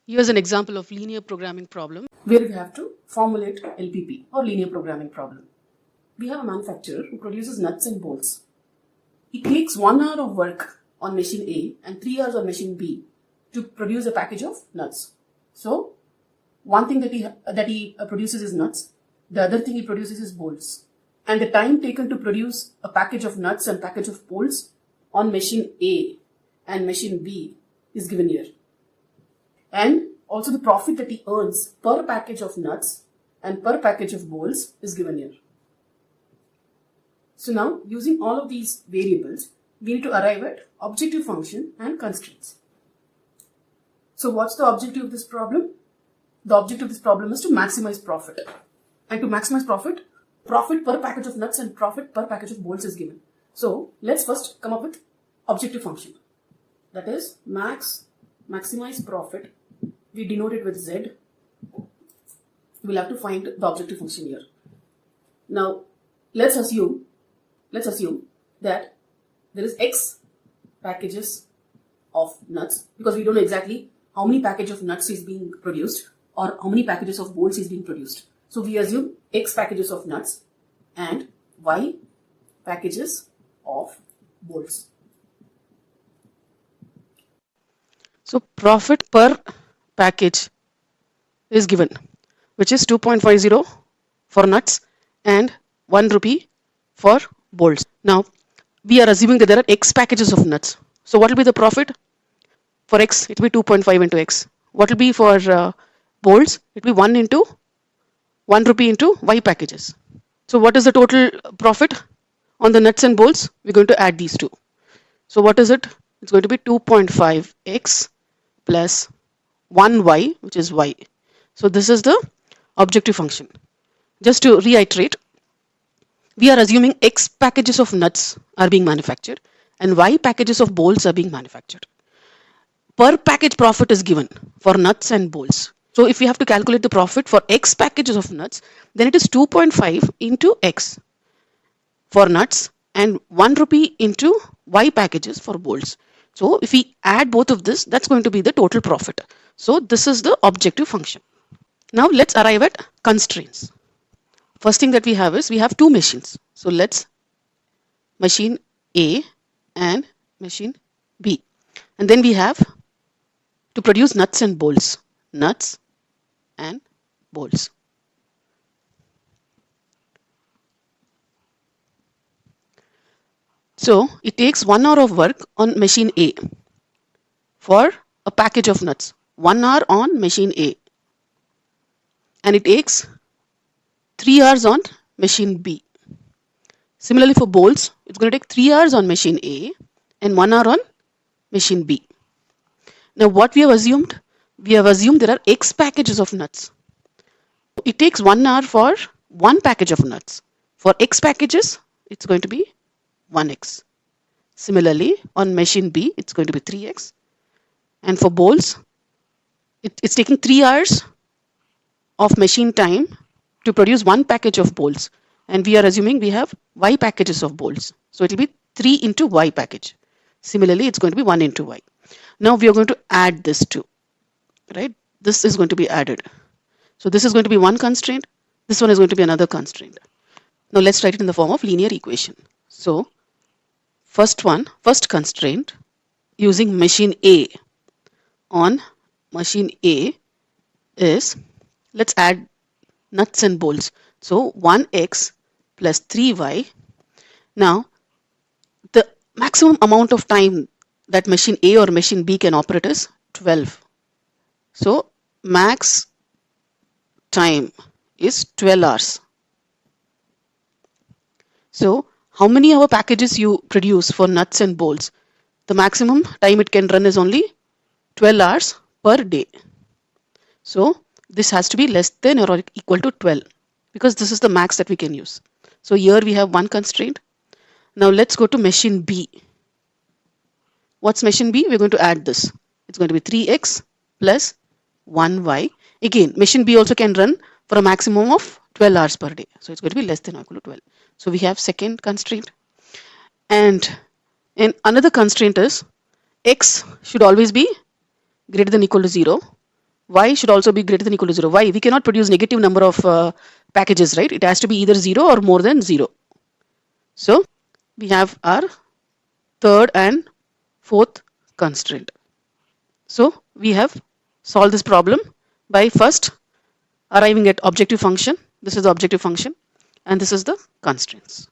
Here's an example of linear programming problem where we have to formulate LPP or linear programming problem. We have a manufacturer who produces nuts and bolts. He takes 1 hour of work on machine A and 3 hours on machine B to produce a package of nuts. So, one thing that he produces is nuts. The other thing he produces is bolts. And the time taken to produce a package of nuts and package of bolts on machine A and machine B is given here. And also the profit that he earns per package of nuts and per package of bolts is given here. So now, using all of these variables, we need to arrive at objective function and constraints. So what's the objective of this problem? The objective of this problem is to maximize profit. And to maximize profit per package of nuts and profit per package of bolts is given. So let's first come up with objective function. That is maximize profit. We denote it with Z. We'll have to find the objective function here. Now, let's assume that there is X packages of nuts, because we don't know exactly how many packages of nuts is being produced or how many packages of bolts is being produced. So we assume X packages of nuts and Y packages of bolts. So profit per package is given, which is 2.50 for nuts and 1 rupee for bolts. Now, we are assuming that there are X packages of nuts. So what will be the profit? For X, it will be 2.5 into X. What will be for bolts? It will be 1 rupee into Y packages. So what is the total profit on the nuts and bolts? We're going to add these two. So what is it? It's going to be 2.5X plus 1Y, which is Y. So this is the objective function. Just to reiterate, we are assuming X packages of nuts are being manufactured and Y packages of bolts are being manufactured. Per package profit is given for nuts and bolts. So if we have to calculate the profit for X packages of nuts, then it is 2.5 into X for nuts and 1 rupee into Y packages for bolts. So if we add both of this, that's going to be the total profit. So this is the objective function. Now let's arrive at constraints. First thing that we have is we have two machines. So let's machine A and machine B. And then we have to produce nuts and bolts. Nuts and bolts. So it takes 1 hour of work on machine A for a package of nuts. 1 hour on machine A. And it takes 3 hours on machine B. Similarly for bolts, it's going to take 3 hours on machine A and 1 hour on machine B. Now what we have assumed? We have assumed there are X packages of nuts. It takes 1 hour for one package of nuts. For X packages, it's going to be 1X. Similarly, on machine B, it's going to be 3X. And for bolts, it's taking 3 hours of machine time to produce one package of bolts. And we are assuming we have Y packages of bolts. So it will be 3 into Y package. Similarly, it's going to be 1 into Y. Now we are going to add this too. Right? This is going to be added. So this is going to be one constraint. This one is going to be another constraint. Now let's write it in the form of linear equation. So first constraint using machine A on machine A is, let's add nuts and bolts. So 1X plus 3Y. Now the maximum amount of time that machine A or machine B can operate is 12. So max time is 12 hours. So how many hour packages you produce for nuts and bolts? The maximum time it can run is only 12 hours per day. So this has to be less than or equal to 12 because this is the max that we can use. So here we have one constraint. Now let's go to machine B. What's machine B? We're going to add this. It's going to be 3X plus 1Y. Again, machine B also can run for a maximum of 12 hours per day. So it's going to be less than or equal to 12. So we have second constraint. And another constraint is X should always be greater than or equal to 0 y should also be greater than equal to 0. Why? We cannot produce negative number of packages, right? It has to be either 0 or more than 0. So we have our third and fourth constraint. So we have solved this problem by first arriving at objective function. This is the objective function and this is the constraints.